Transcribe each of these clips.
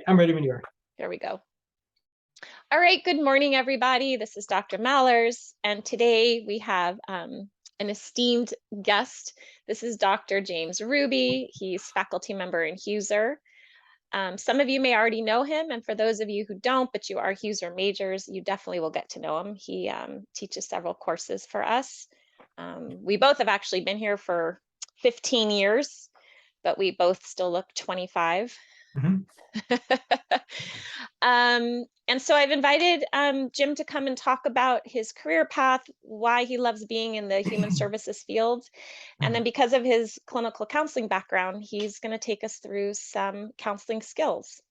I'm ready when you are. There we go. All right. Good morning, everybody. This is Dr. Mallers, and today we have an esteemed guest. This is Dr. James Ruby. He's faculty member in Huser. Some of you may already know him, and for those of you who don't, but you are Huser majors, you definitely will get to know him. He teaches several courses for us. We both have actually been here for 15 years, but we both still look 25. Mhm. And so I've invited Jim to come and talk about his career path, why he loves being in the human services field. And then Mhm. because of his clinical counseling background, he's going to take us through some counseling skills.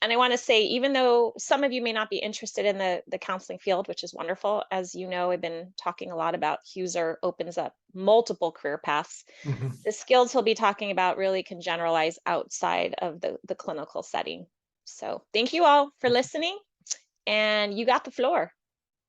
And I want to say, even though some of you may not be interested in the counseling field, which is wonderful, as you know, I've been talking a lot about Huser opens up multiple career paths. Mhm. The skills he'll be talking about really can generalize outside of the clinical setting. So thank you all for listening, and you got the floor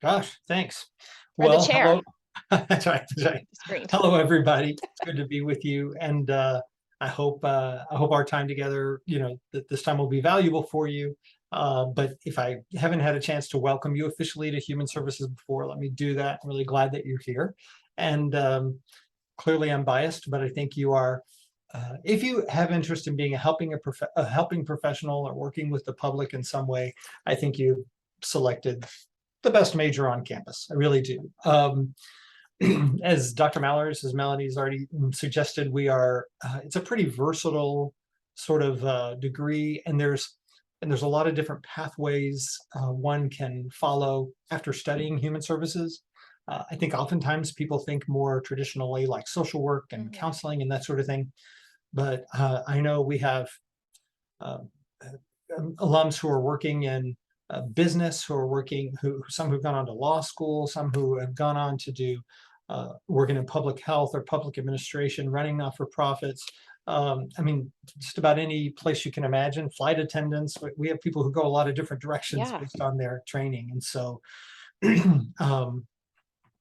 Gosh, thanks. or the Well, chair, hello. That's right. That's right. the screen. Hello, everybody. It's good to be with you, and I hope our time together, that this time will be valuable for you. But if I haven't had a chance to welcome you officially to Human Services before, let me do that. I'm really glad that you're here, and clearly I'm biased, but I think you are. If you have interest in being a helping professional or working with the public in some way, I think you selected the best major on campus. I really do. As Dr. Mallers, as Melanie's already suggested, it's a pretty versatile sort of degree, and there's a lot of different pathways one can follow after studying human services. I think oftentimes people think more traditionally like social work and Mhm. counseling and that sort of thing. But I know we have uh, alums who are working in business, some who've gone on to law school, some who have gone on to do working in public health or public administration, running not for profits. I mean, just about any place you can imagine, flight attendants. We have people who go a lot of different directions Yeah. based on their training. And so um,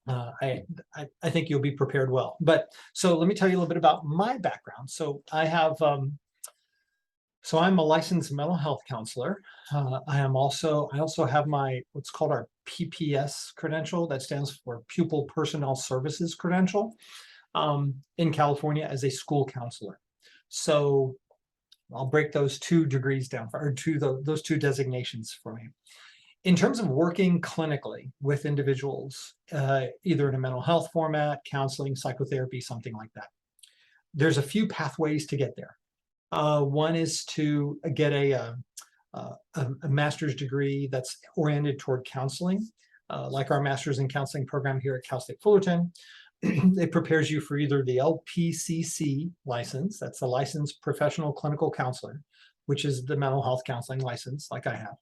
uh, I, I think you'll be prepared well. But so let me tell you a little bit about my background. So I'm a licensed mental health counselor. I also have my what's called our PPS credential. That stands for Pupil Personnel Services credential in California as a school counselor. So I'll break those two degrees down or those two designations for you. In terms of working clinically with individuals, either in a mental health format, counseling, psychotherapy, something like that, there's a few pathways to get there. One is to get a master's degree that's oriented toward counseling, like our master's in counseling program here at Cal State Fullerton. It prepares you for either the LPCC license, that's the licensed professional clinical counselor, which is the mental health counseling license, like I have,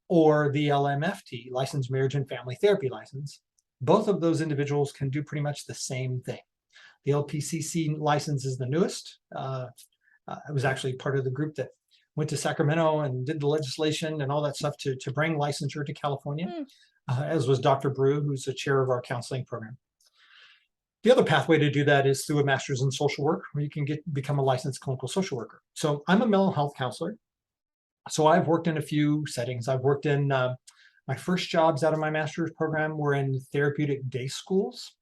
or the LMFT, licensed marriage and family therapy license. Both of those individuals can do pretty much the same thing. The LPCC license is the newest. I was actually part of the group that went to Sacramento and did the legislation and all that stuff to bring licensure to California, Hmm. as was Dr. Brew, who's the chair of our counseling program. The other pathway to do that is through a master's in social work, where you can become a licensed clinical social worker. So I'm a mental health counselor. So I've worked in a few settings. I've worked in my first jobs out of my master's program were in therapeutic day schools.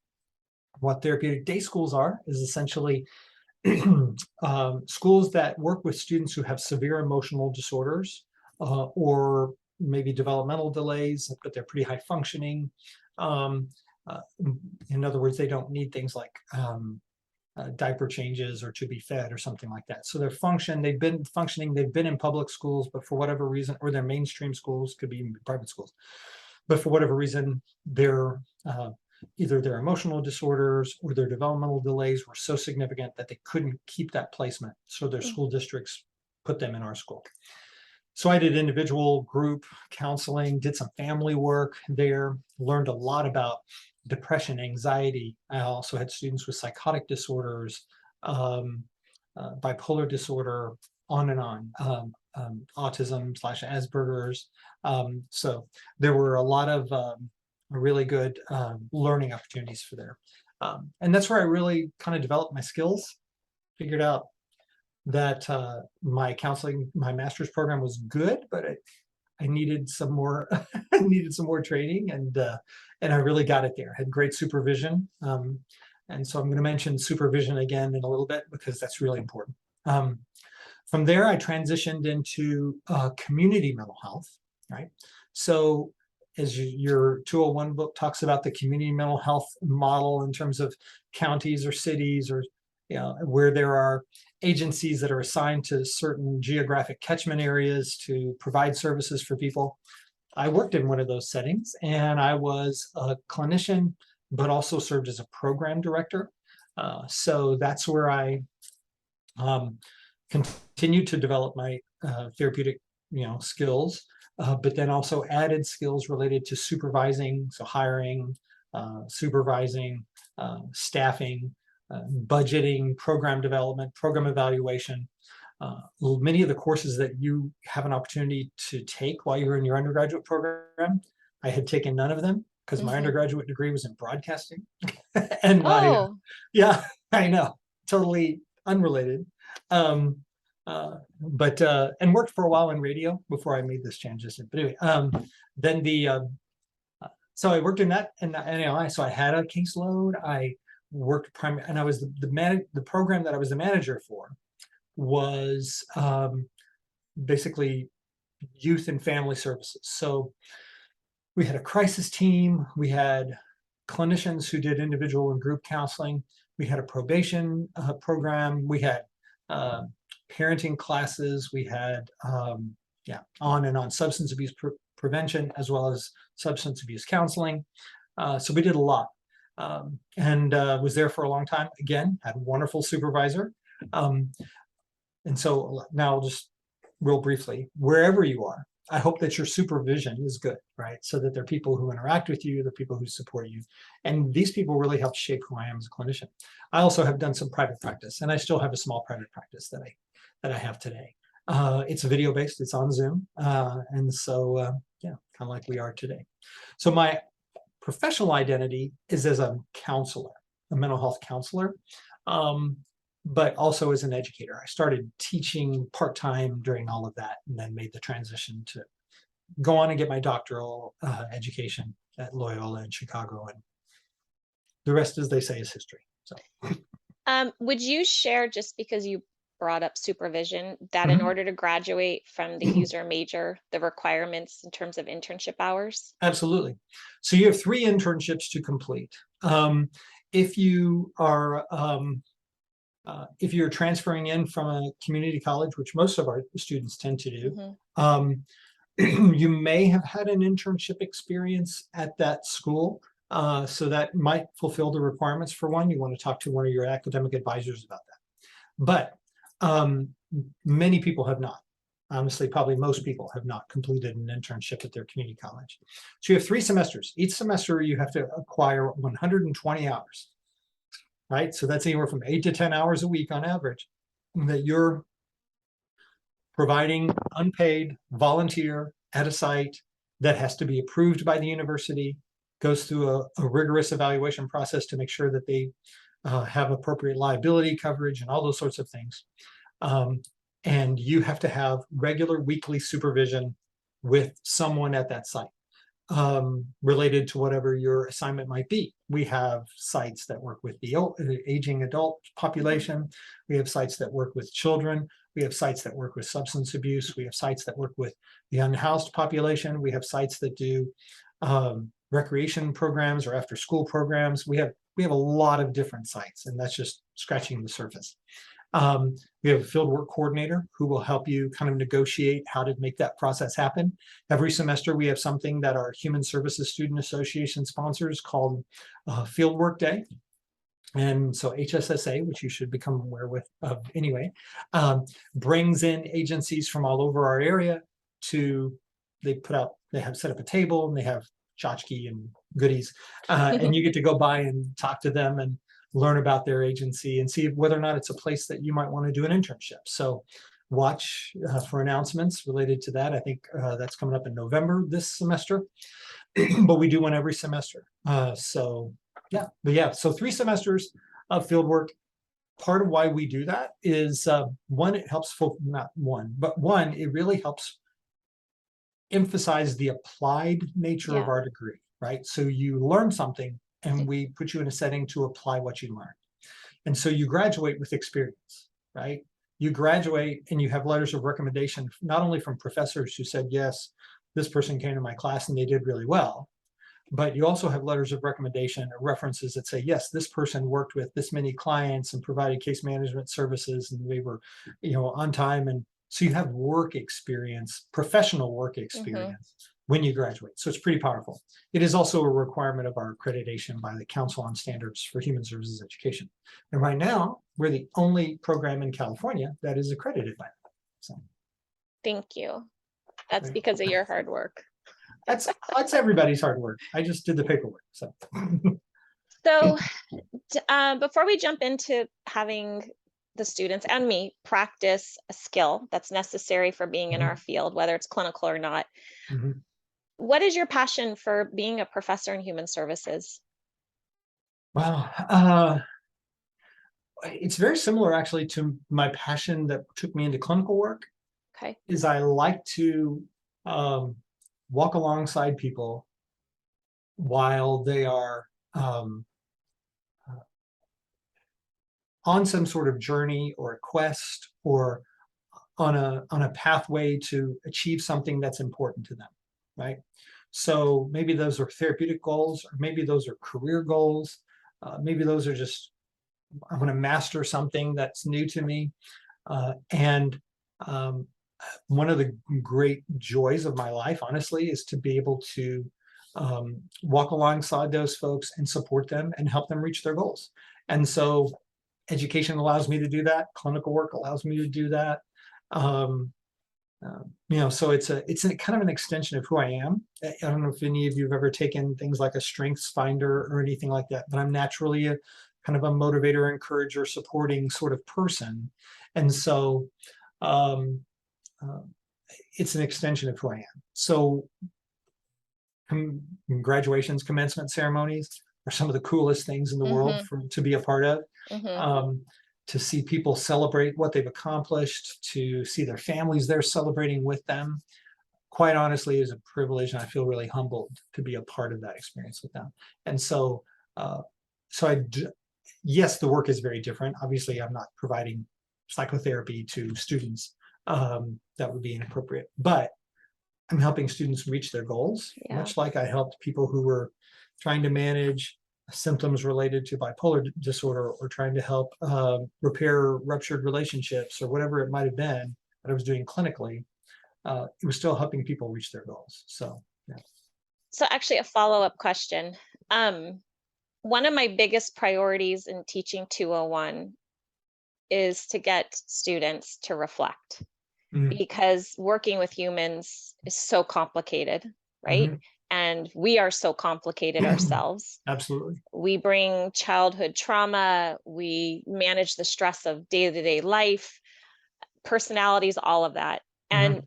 What therapeutic day schools are is essentially schools that work with students who have severe emotional disorders or maybe developmental delays, but they're pretty high functioning. Um, uh, in other words, they don't need things like diaper changes or to be fed or something like that. So they've been functioning, they've been in public schools, but for whatever reason, or they're mainstream schools, could be even private schools, but for whatever reason, they're either their emotional disorders or their developmental delays were so significant that they couldn't keep that placement. So their school districts put them in our school. So I did individual group counseling, did some family work there, learned a lot about depression, anxiety. I also had students with psychotic disorders, um, bipolar disorder, on and on, autism slash Asperger's. So there were a lot of really good learning opportunities for there. And that's where I really kind of developed my skills, figured out that my master's program was good, but I needed some more I needed some more training, and I really got it there. I had great supervision. And so I'm going to mention supervision again in a little bit because that's really important. From there, I transitioned into community mental health, right? So as your 201 book talks about the community mental health model in terms of counties or cities, or where there are agencies that are assigned to certain geographic catchment areas to provide services for people. I worked in one of those settings, and I was a clinician, but also served as a program director. So that's where I continued to develop my therapeutic, skills, but then also added skills related to supervising, so hiring, supervising, staffing, budgeting, program development, program evaluation. Many of the courses that you have an opportunity to take while you're in your undergraduate program, I had taken none of them because my undergraduate degree was in broadcasting. And yeah, I know, totally unrelated. But and worked for a while in radio before I made this transition. But anyway, then so I worked in that, and so I had a caseload. I worked primarily, and I was the program that I was the manager for was basically youth and family services. So we had a crisis team, we had clinicians who did individual and group counseling, we had a probation program, we had parenting classes, we had on and on substance abuse prevention, as well as substance abuse counseling. So we did a lot, and was there for a long time. Again, had a wonderful supervisor. And so now, just real briefly, wherever you are, I hope that your supervision is good, right? So that there are people who interact with you, the people who support you. And these people really help shape who I am as a clinician. I also have done some private practice, and I still have a small private practice that I have today. It's video based, it's on Zoom. And so, kind of like we are today. So my professional identity is as a counselor, a mental health counselor. But also as an educator. I started teaching part-time during all of that, and then made the transition to go on and get my doctoral education at Loyola in Chicago. And the rest, as they say, is history. So, would you share, just because you brought up supervision, that in order to graduate from the user major, the requirements in terms of internship hours? Absolutely. So you have 3 internships to complete. If you are if you're transferring in from a community college, which most of our students tend to do, you may have had an internship experience at that school. So that might fulfill the requirements for one. You want to talk to one of your academic advisors about that. But many people have not. Honestly, probably most people have not completed an internship at their community college. So you have 3 semesters. Each semester you have to acquire 120 hours. Right? So that's anywhere from 8 to 10 hours a week on average that you're providing unpaid volunteer at a site that has to be approved by the university, goes through a rigorous evaluation process to make sure that they have appropriate liability coverage and all those sorts of things. And you have to have regular weekly supervision with someone at that site. Related to whatever your assignment might be. We have sites that work with the aging adult population. We have sites that work with children. We have sites that work with substance abuse. We have sites that work with the unhoused population. We have sites that do recreation programs or after school programs. We have a lot of different sites, and that's just scratching the surface. We have a fieldwork coordinator who will help you kind of negotiate how to make that process happen. Every semester, we have something that our Human Services Student Association sponsors called Fieldwork Day. And so HSSA, which you should become aware of anyway, brings in agencies from all over our area they have set up a table, and they have tchotchke and goodies, and you get to go by and talk to them and learn about their agency and see whether or not it's a place that you might want to do an internship. So watch for announcements related to that. I think that's coming up in November this semester, but we do one every semester. So 3 semesters of fieldwork, part of why we do that is one, it helps not one, but one, it really helps emphasize the applied nature of Yeah. our degree, right? So you learn something and we put you in a setting to apply what you learned. And so you graduate with experience, right? You graduate and you have letters of recommendation, not only from professors who said, yes, this person came to my class and they did really well, but you also have letters of recommendation or references that say, yes, this person worked with this many clients and provided case management services and they were, on time. And so you have work experience, professional work experience when you graduate. So it's pretty powerful. It is also a requirement of our accreditation by the Council on Standards for Human Services Education. And right now, we're the only program in California that is accredited by that. So Thank you. That's Right. because of your hard work. that's everybody's hard work. I just did the paperwork. So So before we jump into having the students and me practice a skill that's necessary for being in our field, whether it's clinical or not, Mhm. what is your passion for being a professor in human services? Wow. It's very similar actually to my passion that took me into clinical work. Okay. Is I like to um, walk alongside people while they are on some sort of journey or a quest or on a pathway to achieve something that's important to them, right? So maybe those are therapeutic goals, or maybe those are career goals. Maybe those are just, I want to master something that's new to me. And one of the great joys of my life, honestly, is to be able to walk alongside those folks and support them and help them reach their goals. And so education allows me to do that. Clinical work allows me to do that. So it's a kind of an extension of who I am. I don't know if any of you have ever taken things like a strengths finder or anything like that, but I'm naturally a kind of a motivator, encourager, supporting sort of person. And so um, uh, it's an extension of who I am. So graduations, commencement ceremonies are some of the coolest things in the world to be a part of. To see people celebrate what they've accomplished, to see their families there celebrating with them, quite honestly, is a privilege, and I feel really humbled to be a part of that experience with them. And so, yes, the work is very different. Obviously, I'm not providing psychotherapy to students. That would be inappropriate, but I'm helping students reach their goals, much like I helped people who were trying to manage symptoms related to bipolar disorder or trying to help repair ruptured relationships or whatever it might have been that I was doing clinically. It was still helping people reach their goals. So, yeah. So actually a follow-up question. One of my biggest priorities in teaching 201 is to get students to reflect. Because working with humans is so complicated, right? And we are so complicated ourselves. Absolutely. We bring childhood trauma, we manage the stress of day-to-day life, personalities, all of that. And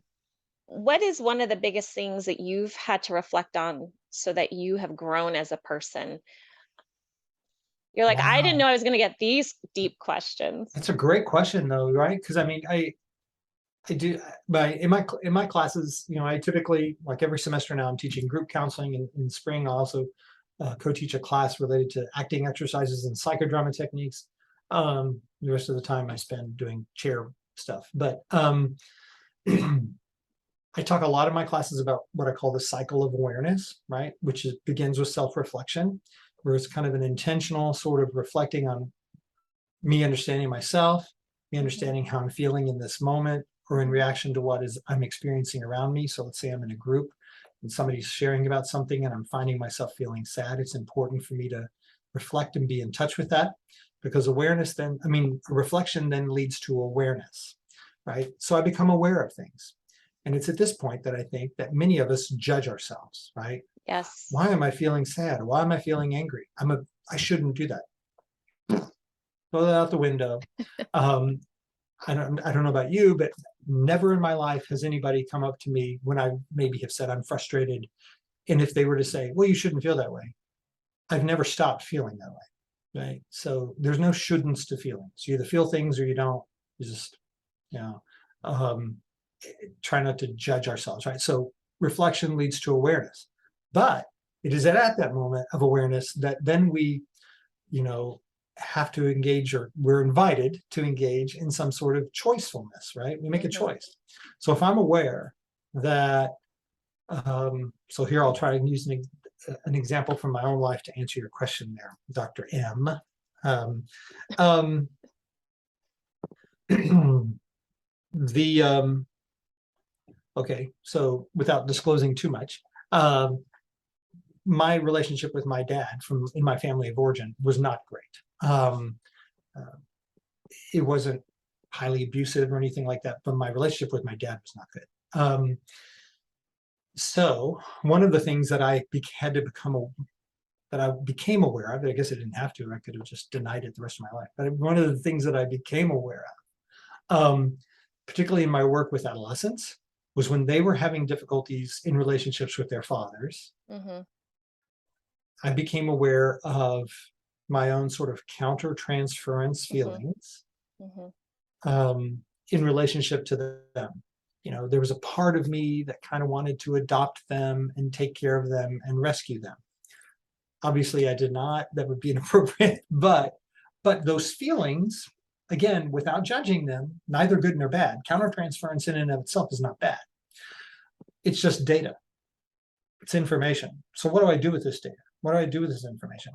what is one of the biggest things that you've had to reflect on so that you have grown as a person? You're like, I didn't know I was going to get these deep questions. That's a great question, though, right? Because I mean, I do, but in my classes, I typically, like every semester now, I'm teaching group counseling. In spring, I also co-teach a class related to acting exercises and psychodrama techniques. The rest of the time I spend doing chair stuff. But I talk a lot in my classes about what I call the cycle of awareness, right? Which begins with self-reflection, where it's kind of an intentional sort of reflecting on me understanding myself, me understanding how I'm feeling in this moment, or in reaction to what I'm experiencing around me. So let's say I'm in a group and somebody's sharing about something and I'm finding myself feeling sad. It's important for me to reflect and be in touch with that, because reflection then leads to awareness, right? So I become aware of things. And it's at this point that I think that many of us judge ourselves, right? Yes. Why am I feeling sad? Why am I feeling angry? I shouldn't do that. Throw that out the window. I don't know about you, but never in my life has anybody come up to me when I maybe have said I'm frustrated. And if they were to say, well, you shouldn't feel that way, I've never stopped feeling that way. right? So there's no shouldn'ts to feelings. You either feel things or you don't. You just, you know, um, try not to judge ourselves, right? So reflection leads to awareness, but it is at that moment of awareness that then we, have to engage, or we're invited to engage in some sort of choicefulness, right? We make a choice. So if I'm aware that, so here I'll try to use an example from my own life to answer your question there, Dr. M. Um, um, okay, so without disclosing too much, my relationship with my dad in my family of origin was not great. It wasn't highly abusive or anything like that, but my relationship with my dad was not good. So one of the things that I became aware of, I guess I didn't have to, I could have just denied it the rest of my life, but one of the things that I became aware of, particularly in my work with adolescents, was when they were having difficulties in relationships with their fathers, I became aware of my own sort of counter-transference feelings in relationship to them. There was a part of me that kind of wanted to adopt them and take care of them and rescue them. Obviously, I did not. That would be inappropriate. But those feelings, again, without judging them, neither good nor bad. Countertransference in and of itself is not bad. It's just data. It's information. So what do I do with this data? What do I do with this information?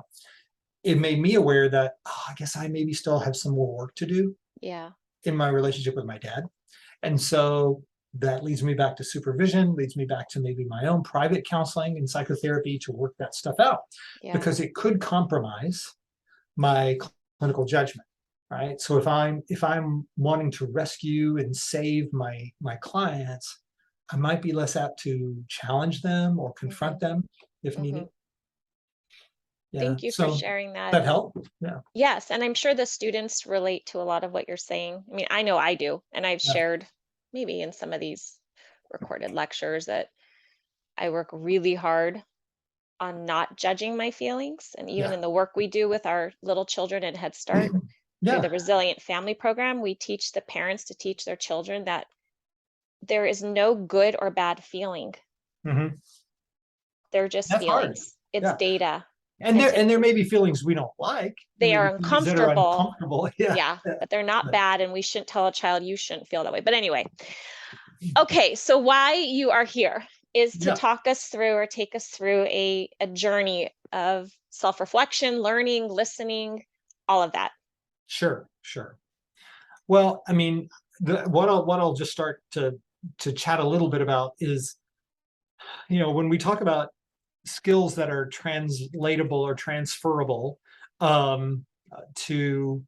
It made me aware that, I guess I maybe still have some more work to do in my relationship with my dad. And so that leads me back to supervision, leads me back to maybe my own private counseling and psychotherapy to work that stuff out, because it could compromise my clinical judgment, right? So if I'm wanting to rescue and save my clients, I might be less apt to challenge them or confront them if needed. Thank you for sharing that. That help? Yeah. Yes, and I'm sure the students relate to a lot of what you're saying. I mean, I know I do, and I've shared maybe in some of these recorded lectures that I work really hard on not judging my feelings. And even in the work we do with our little children at Head Start, through the Resilient Family Program, we teach the parents to teach their children that there is no good or bad feeling. They're just feelings. It's data. And there may be feelings we don't like. They are uncomfortable. Yeah. But they're not bad, and we shouldn't tell a child you shouldn't feel that way. But anyway, okay, so why you are here is to talk us through, or take us through a journey of self-reflection, learning, listening, all of that. Sure. Well, I mean, what I'll just start to chat a little bit about is, when we talk about skills that are translatable or transferable to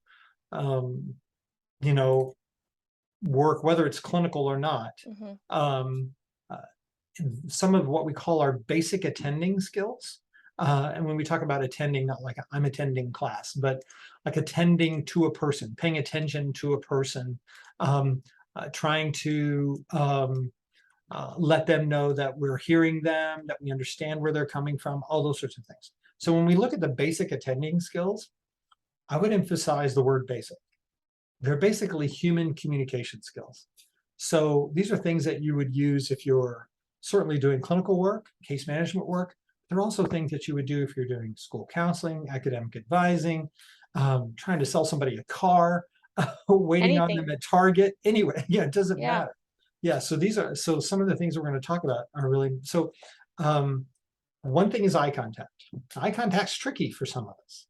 work, whether it's clinical or not, some of what we call our basic attending skills, and when we talk about attending, not like I'm attending class, but like attending to a person, paying attention to a person, trying to let them know that we're hearing them, that we understand where they're coming from, all those sorts of things. So when we look at the basic attending skills, I would emphasize the word basic. They're basically human communication skills. So these are things that you would use if you're certainly doing clinical work, case management work. They're also things that you would do if you're doing school counseling, academic advising, trying to sell somebody a car, waiting on them at Target. Anyway, it doesn't matter. So some of the things we're going to talk about are really, so one thing is eye contact. Eye contact's tricky for some of us.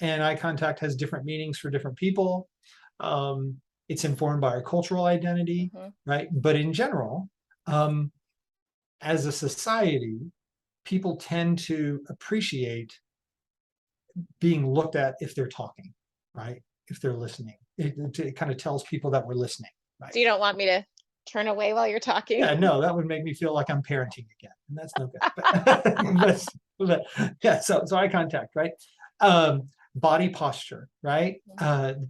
And eye contact has different meanings for different people. It's informed by our cultural identity, right? But in general, as a society, people tend to appreciate being looked at if they're talking, right? If they're listening. It kind of tells people that we're listening. Right. So you don't want me to turn away while you're talking? Yeah, no, that would make me feel like I'm parenting again, and that's no good. So eye contact, right? Body posture, right?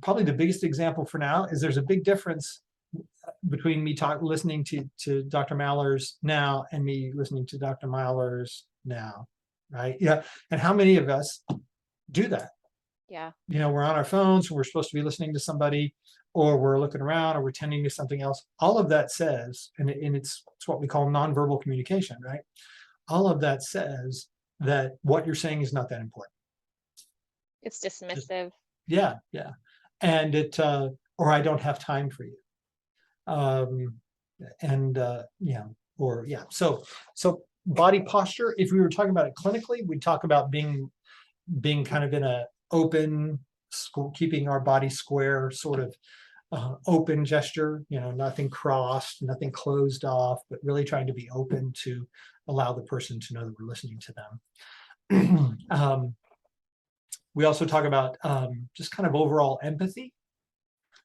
Probably the biggest example for now is there's a big difference between me listening to Dr. Mallers now and me listening to Dr. Mallers now, right? Yeah, and how many of us do that. Yeah. We're on our phones, we're supposed to be listening to somebody, or we're looking around, or we're tending to something else. All of that says, and it's what we call nonverbal communication, right? All of that says that what you're saying is not that important. It's dismissive. Yeah, yeah. And or I don't have time for you. So body posture, if we were talking about it clinically, we'd talk about being kind of in a open, keeping our body square, sort of open gesture, nothing crossed, nothing closed off, but really trying to be open to allow the person to know that we're listening to them. We also talk about just kind of overall empathy.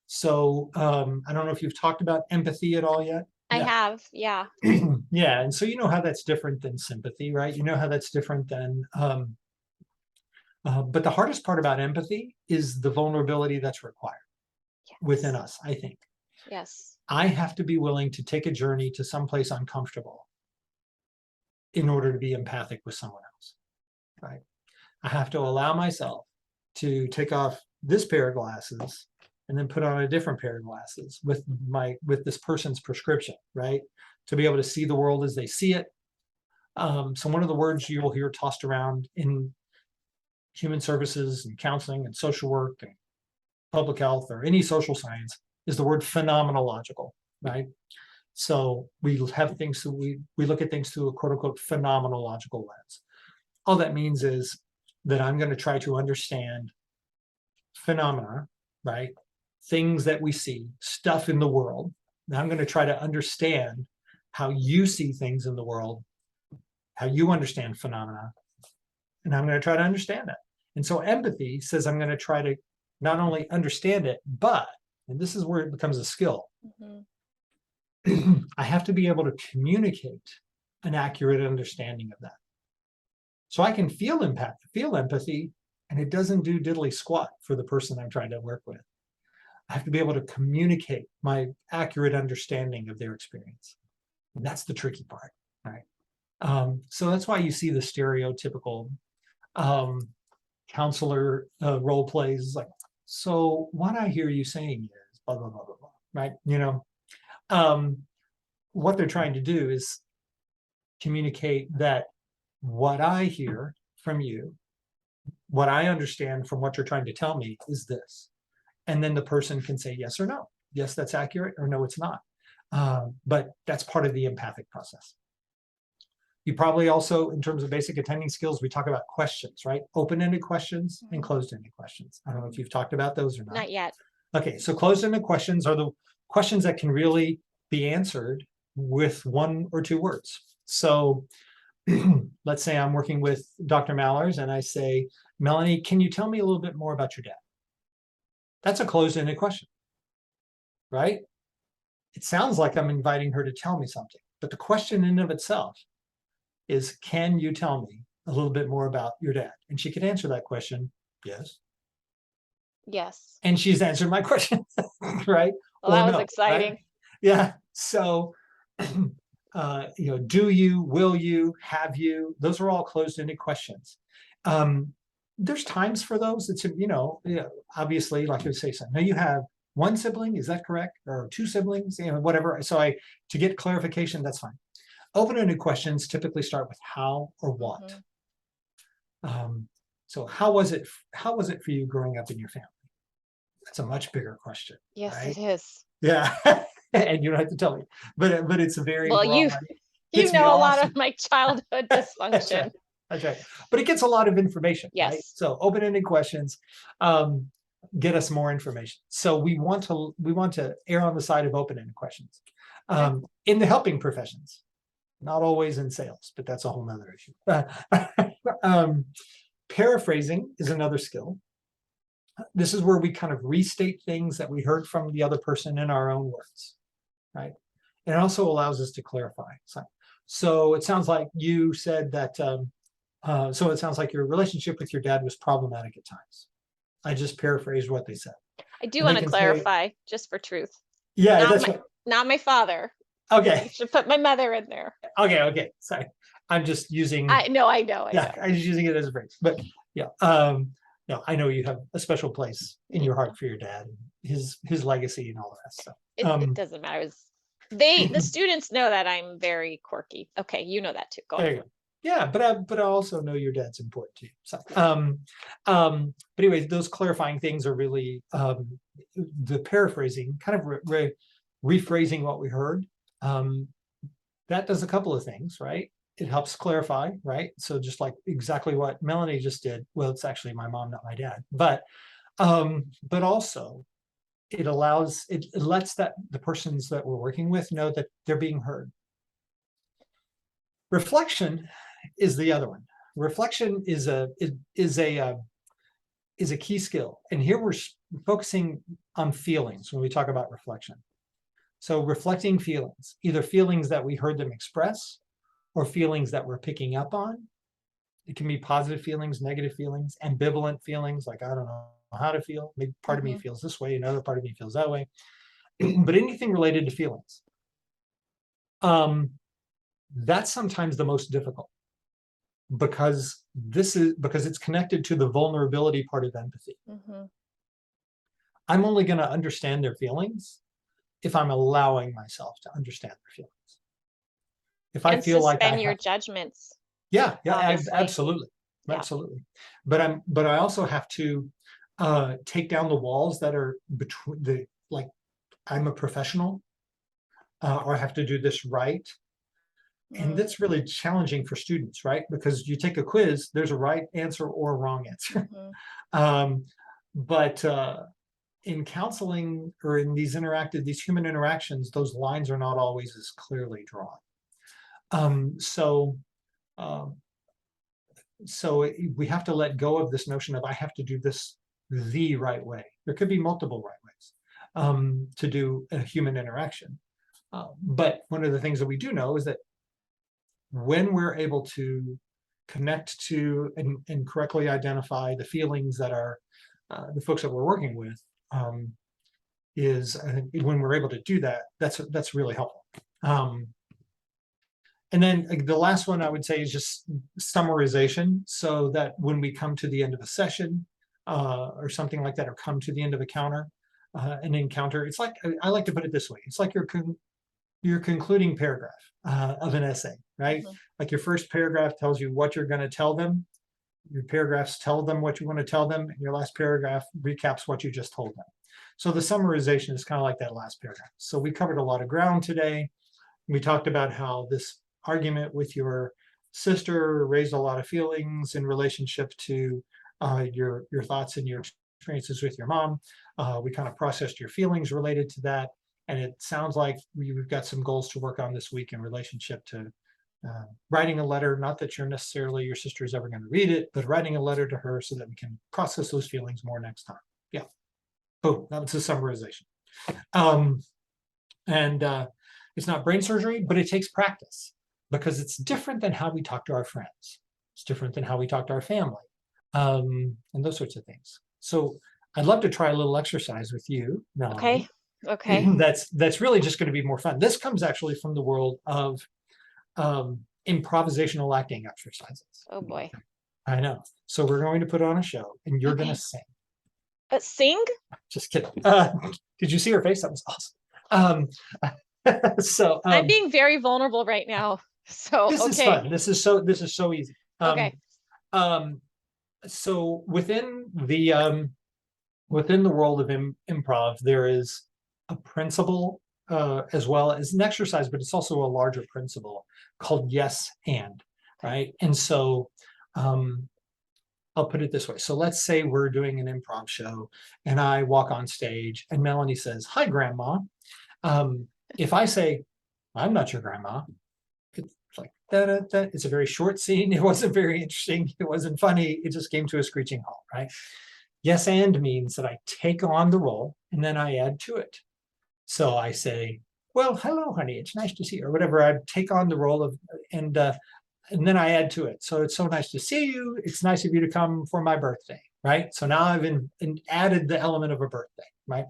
So I don't know if you've talked about empathy at all yet. I have, yeah. Yeah, and so how that's different than sympathy, right? How that's different than but the hardest part about empathy is the vulnerability that's required within us, I think. Yes. I have to be willing to take a journey to someplace uncomfortable in order to be empathic with someone else, right? I have to allow myself to take off this pair of glasses and then put on a different pair of glasses with this person's prescription, right? To be able to see the world as they see it. So one of the words you will hear tossed around in human services and counseling and social work and public health or any social science is the word phenomenological, right? So we have things, so we look at things through a quote unquote phenomenological lens. All that means is that I'm going to try to understand phenomena, right? Things that we see, stuff in the world. Now I'm going to try to understand how you see things in the world, how you understand phenomena, and I'm going to try to understand that. And so empathy says I'm going to try to not only understand it, but, and this is where it becomes a skill, I have to be able to communicate an accurate understanding of that. So I can feel empathy, and it doesn't do diddly squat for the person I'm trying to work with. I have to be able to communicate my accurate understanding of their experience. And that's the tricky part, right? So that's why you see the stereotypical counselor role plays like, so what I hear you saying is blah, blah, blah, blah, blah, right? What they're trying to do is communicate that what I hear from you, what I understand from what you're trying to tell me is this. And then the person can say yes or no. Yes, that's accurate, or no, it's not. But that's part of the empathic process. You probably also, in terms of basic attending skills, we talk about questions, right? Open-ended questions and closed-ended questions. I don't know if you've talked about those or not. Not yet. Okay, so closed-ended questions are the questions that can really be answered with one or two words. So let's say I'm working with Dr. Mallers and I say, Melanie, can you tell me a little bit more about your dad? That's a closed-ended question, right? It sounds like I'm inviting her to tell me something, but the question in and of itself is, can you tell me a little bit more about your dad? And she could answer that question, yes. Yes. And she's answered my question, right? Well, that was no, exciting. Right? Yeah. So, do you, will you, have you? Those are all closed-ended questions. There's times for those. It's, obviously, like I say, now you have one sibling, is that correct? Or two siblings, whatever. So to get clarification, that's fine. Open-ended questions typically start with how or what. So how was it for you growing up in your family? That's a much bigger question. Yes, right? it is. Yeah. And you don't have to tell me, but it's a very well, broad, you know a lot awesome. of my childhood dysfunction. That's right. But it gets a lot of information. Yes. Right? So open-ended questions get us more information. So we want to err on the side of open-ended questions in the helping professions. Not always in sales, but that's a whole nother issue. Paraphrasing is another skill. This is where we kind of restate things that we heard from the other person in our own words, right? And it also allows us to clarify. So it sounds like you said that, so it sounds like your relationship with your dad was problematic at times. I just paraphrased what they said. I do want to clarify, just for truth. Yeah, not my father. Okay. You should put my mother in there. Okay. Sorry. I'm just using. I know. I'm just using it as a phrase. But yeah. I know you have a special place in your heart for your dad, and his legacy and all that stuff. It doesn't matter. The students know that I'm very quirky. Okay, you know that too. Go There ahead. you go. Yeah, but I also know your dad's important to you. So, but anyway, those clarifying things are really the paraphrasing, kind of rephrasing what we heard. That does a couple of things, right? It helps clarify, right? So just like exactly what Melanie just did. Well, it's actually my mom, not my dad, but also it lets the persons that we're working with know that they're being heard. Reflection is the other one. Reflection is a key skill, and here we're focusing on feelings when we talk about reflection. So reflecting feelings, either feelings that we heard them express or feelings that we're picking up on. It can be positive feelings, negative feelings, ambivalent feelings, like I don't know how to feel. Maybe part of me feels this way, another part of me feels that way. But anything related to feelings, that's sometimes the most difficult, because it's connected to the vulnerability part of empathy. I'm only going to understand their feelings if I'm allowing myself to understand their feelings. If I feel like I suspend your have, judgments. yeah, obviously. absolutely, Yeah. absolutely. But I also have to take down the walls that are between I'm a professional, or I have to do this right. And that's really challenging for students, right? Because you take a quiz, there's a right answer or a wrong answer. But in counseling or in these human interactions, those lines are not always as clearly drawn. So we have to let go of this notion of I have to do this the right way. There could be multiple right ways to do a human interaction. But one of the things that we do know is that when we're able to connect to and correctly identify the feelings that are the folks that we're working with, is when we're able to do that, that's really helpful. And then the last one I would say is just summarization, so that when we come to the end of a session or something like that, or come to the end of an encounter, it's like, I like to put it this way, it's like your concluding paragraph of an essay, right? Like your first paragraph tells you what you're going to tell them, your paragraphs tell them what you want to tell them, and your last paragraph recaps what you just told them. So the summarization is kind of like that last paragraph. So we covered a lot of ground today. We talked about how this argument with your sister raised a lot of feelings in relationship to your thoughts and your experiences with your mom. We kind of processed your feelings related to that. And it sounds like we've got some goals to work on this week in relationship to writing a letter. Not that your sister is ever going to read it, but writing a letter to her so that we can process those feelings more next time. Yeah. Boom. That was a summarization. It's not brain surgery, but it takes practice, because it's different than how we talk to our friends. It's different than how we talk to our family, and those sorts of things. So I'd love to try a little exercise with you, Melanie. Okay. That's really just going to be more fun. This comes actually from the world of improvisational acting exercises. Oh boy. I know. So we're going to put on a show, and you're going to sing. Sing? Just kidding. Did you see her face? That was awesome. So I'm being very vulnerable right now. So this is fun. This is so easy. Okay. So within the world of improv, there is a principle as well as an exercise, but it's also a larger principle called yes and, right? And so I'll put it this way. So let's say we're doing an improv show and I walk on stage and Melanie says, "Hi, Grandma." If I say, "I'm not your grandma," it's like that. It's a very short scene. It wasn't very interesting. It wasn't funny. It just came to a screeching halt, right? Yes and means that I take on the role and then I add to it. So I say, "Well, hello, honey. It's nice to see you," or whatever. I take on the role of, and then I add to it. So, "It's so nice to see you. It's nice of you to come for my birthday," right? So now I've added the element of a birthday, right?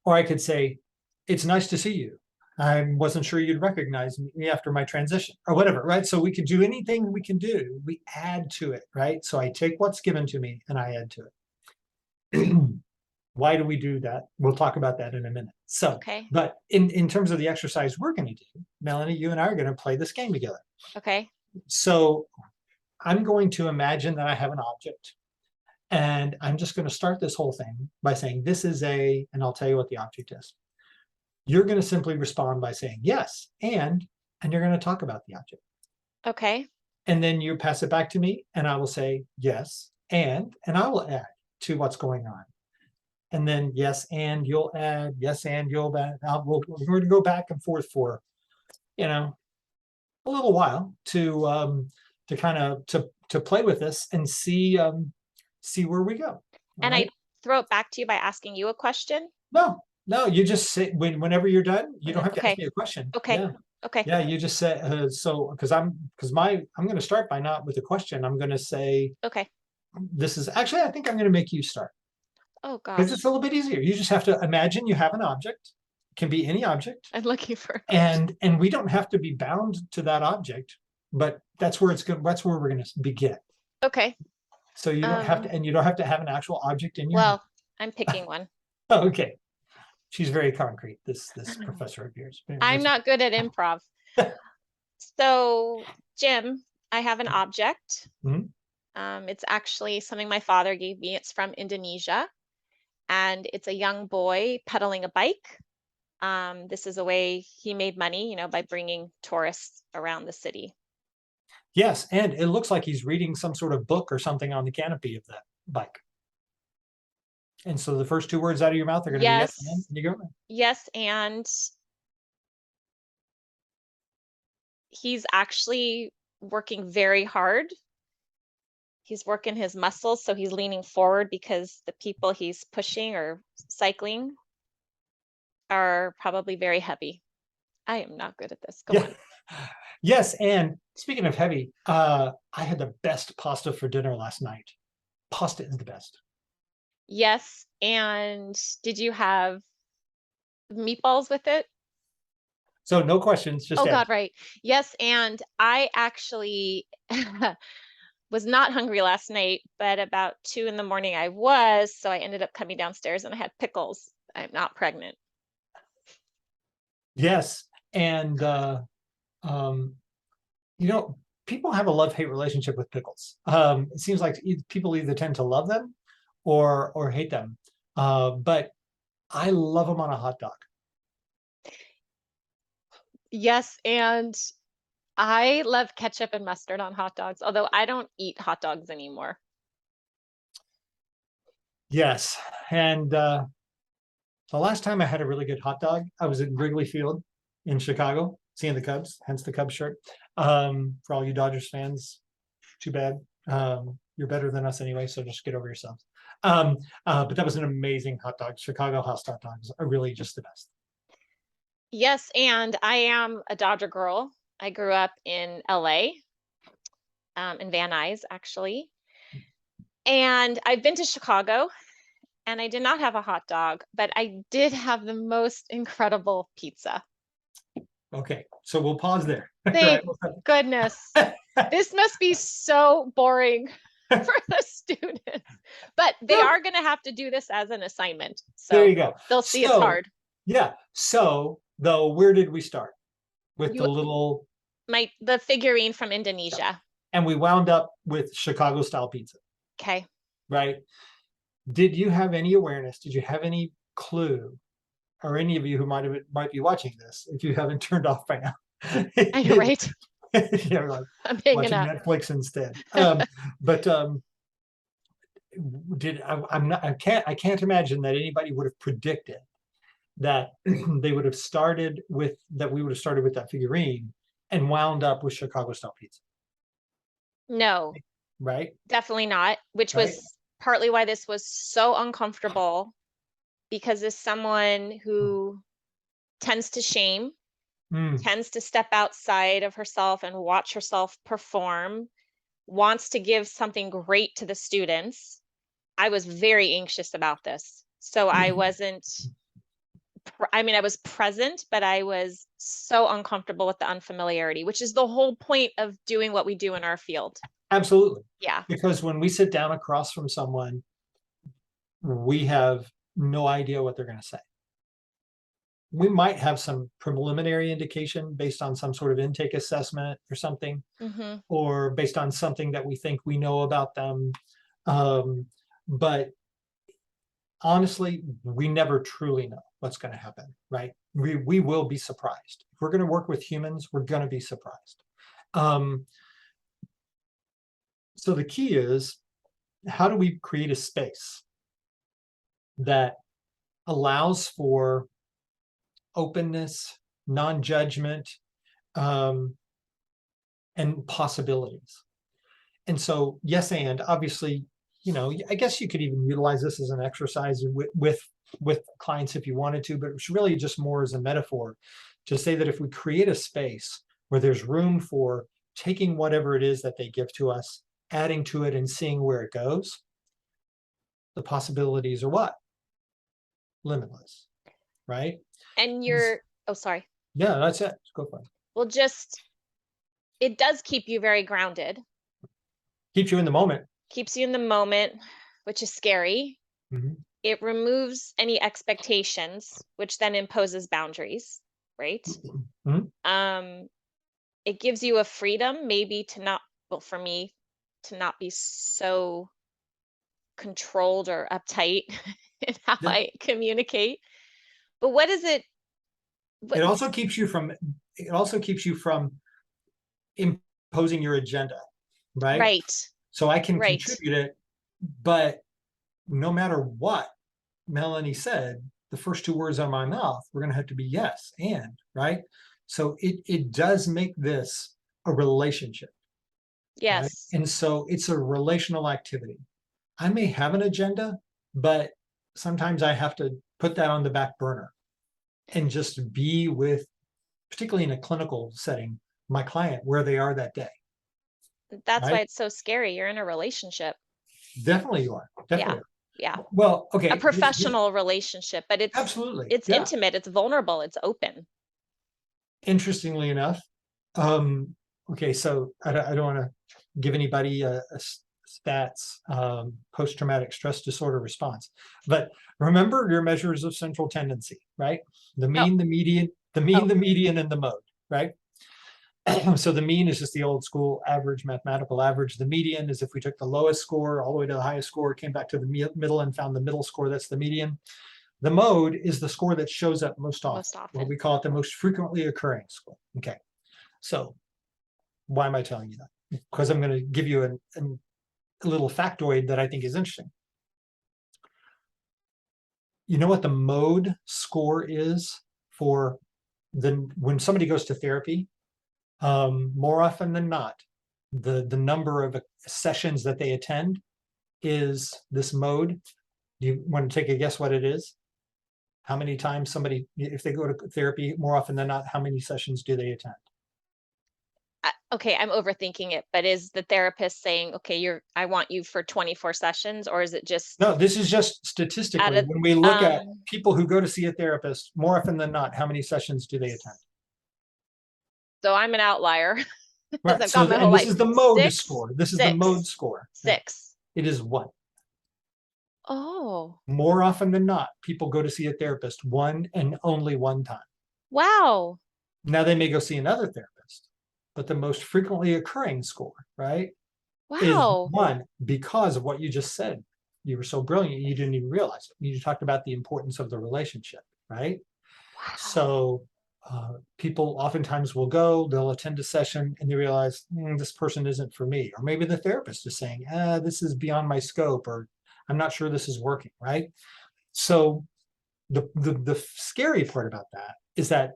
Or I could say, "It's nice to see you. I wasn't sure you'd recognize me after my transition or whatever, right? So we could do anything we can do. We add to it, right? So I take what's given to me and I add to it. Why do we do that? We'll talk about that in a minute. So, Okay. but in terms of the exercise we're going to do, Melanie, you and I are going to play this game together. Okay. So I'm going to imagine that I have an object. And I'm just going to start this whole thing by saying, this is and I'll tell you what the object is. You're going to simply respond by saying yes, and you're going to talk about the object. Okay. And then you pass it back to me, and I will say yes, and I will add to what's going on. And then yes, and you'll add, yes, and you'll add. We're going to go back and forth for, a little while to kind of to play with this and see where we go. And I throw it back to you by asking you a question. No, you just say whenever you're done, you don't have to Okay. ask me a question. Okay. Yeah. Okay. Yeah, you just say so because I'm going to start by not with a question. I'm going to say Okay. this is actually I think I'm going to make you start Oh because gosh. it's a little bit easier. You just have to imagine you have an object. It can be any object, I'm looking for and we don't have to be bound to that object, but that's where it's good. That's where we're going to begin. Okay. So you don't have to, and you don't have to have an actual object in your. Well, I'm picking one. Oh, okay. She's very concrete, this professor of yours. I'm not good at improv. So, Jim, I have an object. Mhm. It's actually something my father gave me. It's from Indonesia, and it's a young boy pedaling a bike. This is a way he made money, by bringing tourists around the city. Yes, and it looks like he's reading some sort of book or something on the canopy of that bike. And so the first two words out of your mouth are going to be yes, and you go. Yes, and he's actually working very hard. He's working his muscles, so he's leaning forward because the people he's pushing or cycling are probably very heavy. I am not good at this. Go on. Yes, and speaking of heavy, I had the best pasta for dinner last night. Pasta is the best. Yes, and did you have meatballs with it? So no questions, just Oh God, right. Yes, and I actually was not hungry last night, but about 2 in the morning I was, so I ended up coming downstairs and I had pickles. I'm not pregnant. Yes, and people have a love-hate relationship with pickles. It seems like people either tend to love them or hate them. But I love them on a hot dog. Yes, and I love ketchup and mustard on hot dogs, although I don't eat hot dogs anymore. Yes, and the last time I had a really good hot dog, I was in Wrigley Field in Chicago, seeing the Cubs, hence the Cubs shirt. For all you Dodgers fans, too bad. You're better than us anyway, so just get over yourselves. But that was an amazing hot dog. Chicago house hot dogs are really just the best. Yes, and I am a Dodger girl. I grew up in LA, in Van Nuys, actually. And I've been to Chicago, and I did not have a hot dog, but I did have the most incredible pizza. Okay, so we'll pause there. Thank goodness. This must be so boring for the students, but they are going to have to do this as an assignment. So there you go. They'll see it's hard. Yeah. So though, where did we start? With the little the figurine from Indonesia. And we wound up with Chicago style pizza. Okay. Right. Did you have any awareness? Did you have any clue, or any of you who might be watching this, if you haven't turned off by now? You're right. Yeah, like I'm hanging watching up. Netflix instead. But I can't imagine that anybody would have predicted that we would have started with that figurine and wound up with Chicago style pizza. No. Right? Definitely not, which was partly why this was so uncomfortable, because as someone who tends to shame, tends to step outside of herself and watch herself perform, wants to give something great to the students, I was very anxious about this. So I wasn't I mean, I was present, but I was so uncomfortable with the unfamiliarity, which is the whole point of doing what we do in our field. Absolutely. Yeah. Because when we sit down across from someone, we have no idea what they're going to say. We might have some preliminary indication based on some sort of intake assessment or something, Hmm. or based on something that we think we know about them. Um, but honestly, we never truly know what's going to happen, right? We will be surprised. If we're going to work with humans, we're going to be surprised. Um, so the key is, how do we create a space that allows for openness, non-judgment, um, and possibilities? And so, yes, and obviously, I guess you could even utilize this as an exercise with clients if you wanted to, but it's really just more as a metaphor to say that if we create a space where there's room for taking whatever it is that they give to us, adding to it, and seeing where it goes, the possibilities are what? Limitless, right? And And oh, sorry. yeah, that's it. Go for it. Well, it does keep you very grounded, Keeps you in the moment. keeps you in the moment, which is scary. Mhm. It removes any expectations, which then imposes boundaries, right? Mhm. Um, it gives you a freedom maybe to not, well, for me, to not be so controlled or uptight in how Yeah. I communicate. But what is it? It What? also keeps you from imposing your agenda, right? Right, So I can right. contribute it, but no matter what Melanie said, the first two words on my mouth were going to have to be yes and, right? So it does make this a relationship, right? Yes. And so it's a relational activity. I may have an agenda, but sometimes I have to put that on the back burner and just be with, particularly in a clinical setting, my client where they are that day, That's why right? it's so scary. You're in a relationship. Definitely you are. Yeah. Definitely. Yeah. Well, A okay. professional relationship, but Absolutely. it's Yeah. intimate, it's vulnerable, it's open. Interestingly enough, um, okay, so I don't want to give anybody a stats post-traumatic stress disorder response, but remember your measures of central tendency, right? The Oh, mean, the median, oh, the median, and the mode, right? So the mean is just the old school average, mathematical average. The median is if we took the lowest score all the way to the highest score, came back to the middle and found the middle score, that's the median. The mode is the score that shows up most often. most Well, often. we call it the most frequently occurring score. Okay. So why am I telling you that? Because I'm going to give you a little factoid that I think is interesting. You know what the mode score is for when somebody goes to therapy? More often than not, the number of sessions that they attend is this mode. Do you want to take a guess what it is? How many times somebody, if they go to therapy, more often than not, how many sessions do they attend? Okay, I'm overthinking it, but is the therapist saying, okay, I want you for 24 sessions, or is it just No, this is just out statistically, of, when we look at um, people who go to see a therapist, more often than not, how many sessions do they attend? so I'm an outlier because Right. I've So, got my whole and this life. is the mode Six, score. This is the mode six, score. No, 6. it is one. Oh, More often than not, people go to see a therapist one and only one time. wow. Now they may go see another therapist, but the most frequently occurring score, right, is Wow. one, because of what you just said. You were so brilliant, you didn't even realize it. You talked about the importance of the relationship, right? Wow. So people oftentimes will go, they'll attend a session, and they realize this person isn't for me. Or maybe the therapist is saying, this is beyond my scope, or I'm not sure this is working, right? So the scary part about that is that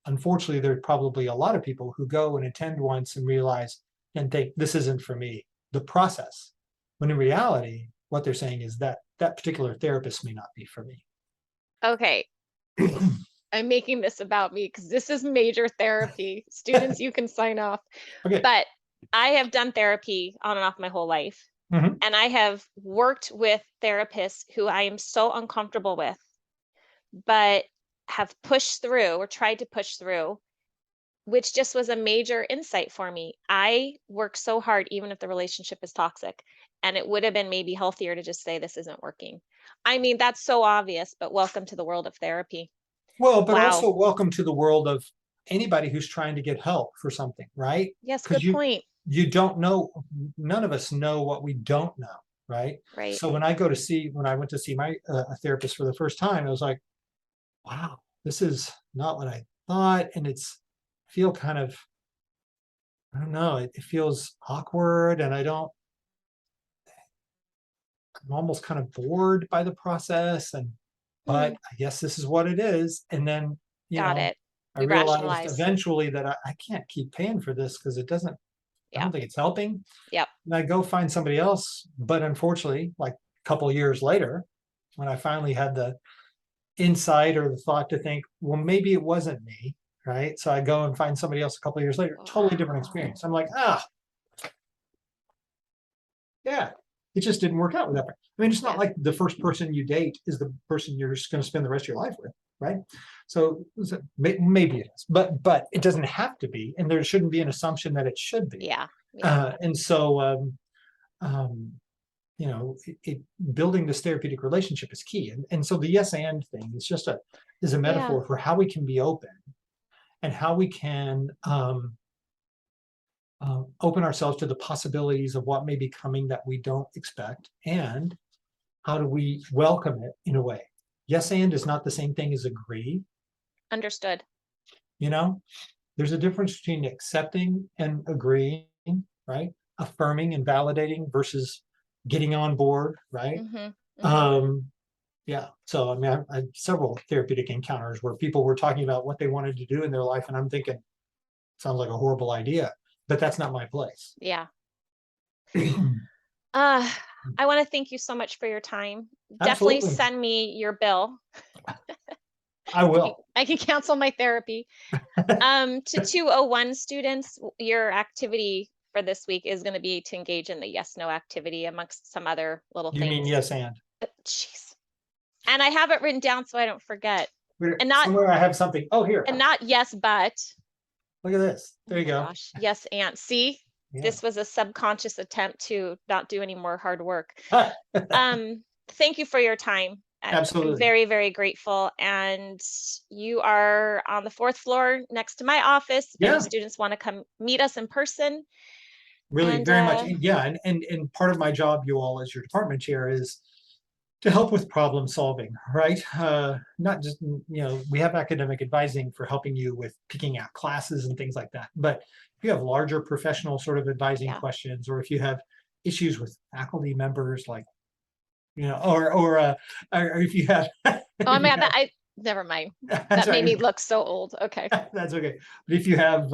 unfortunately there's probably a lot of people who go and attend once and realize and think this isn't for me, the process. When in reality, what they're saying is that that particular therapist may not be for me. Okay. I'm making this about me because this is major therapy. Students, you can sign off. Okay. But I have done therapy on and off my whole life. Mhm. And I have worked with therapists who I am so uncomfortable with. But have pushed through or tried to push through, which just was a major insight for me. I work so hard, even if the relationship is toxic, and it would have been maybe healthier to just say, this isn't working. I mean, that's so obvious, but welcome to the world of therapy. Well, but Wow. also welcome to the world of anybody who's trying to get help for something, right? Yes, Because good point. you don't know, none of us know what we don't know, right? Right. So when I went to see my a therapist for the first time, it was like, wow, this is not what I thought, and feel kind of, I don't know, it feels awkward, and I'm almost kind of bored by the process, but Hmm, I guess this is what it is. And then, you got know, it. I You realized rationalize. eventually that I can't keep paying for this because I Yeah. don't think it's helping. Yep. And I go find somebody else. But unfortunately, like a couple of years later, when I finally had the insight or the thought to think, well, maybe it wasn't me, right? So I go and find somebody else a couple of years later, totally different experience. I'm like, yeah, it just didn't work out with that. I mean, it's not Yeah. like the first person you date is the person you're just going to spend the rest of your life with, right? So maybe it is, but it doesn't have to be, and there shouldn't be an assumption that it should be. Yeah. Yeah. And so, um, building this therapeutic relationship is key. And so the yes and thing is a Yeah. metaphor for how we can be open and how we can open ourselves to the possibilities of what may be coming that we don't expect, and how do we welcome it in a way. Yes and is not the same thing as agree. Understood. you know there's a difference between accepting and agreeing, right? Affirming and validating versus getting on board, right? Hmm. Hmm. um yeah, so I mean, I had several therapeutic encounters where people were talking about what they wanted to do in their life, and I'm thinking, sounds like a horrible idea, but that's not my place. Yeah. Uh, I want to thank you so much for your time. Definitely Absolutely, send me your bill. I will. I can cancel my therapy. To 201 students, your activity for this week is going to be to engage in the yes no activity amongst some other little You mean things. yes and? Jeez. And I have it written down so I don't forget. And not Somewhere I have something. Oh, here. yes, but. Look at this. Oh There you my go. gosh. Yes, and see, Yeah. this was a subconscious attempt to not do any more hard work. Thank you for your time. I'm Absolutely. very, very grateful. And you are on the fourth floor next to my office. If any Yeah, students want to come meet us in person. really, And very much. Yeah, and part of my job, you all as your department chair, is to help with problem solving, right? Not just, we have academic advising for helping you with picking out classes and things like that. But if you have larger professional sort of advising yeah. questions, or if you have issues with faculty members, like, or if you have, Oh my God, never mind. that's That made me right. look so old. Okay. That's okay. But if you have,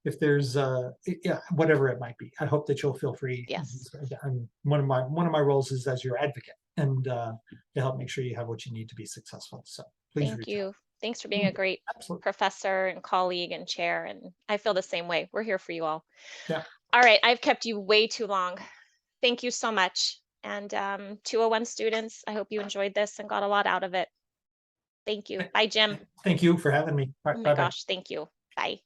if there's, yeah, whatever it might be, I hope that you'll feel free. Yes. One of my roles is as your advocate, and to help make sure you have what you need to be successful. So please Thank reach out. you. Thanks for being a great Absolutely. professor and colleague and chair. And I feel the same way. We're here for you all. Yeah. All right. I've kept you way too long. Thank you so much. And 201 students, I hope you enjoyed this and got a lot out of it. Thank you. Bye, Jim. Thank you for having me. Oh my Bye bye. gosh. Thank you. Bye.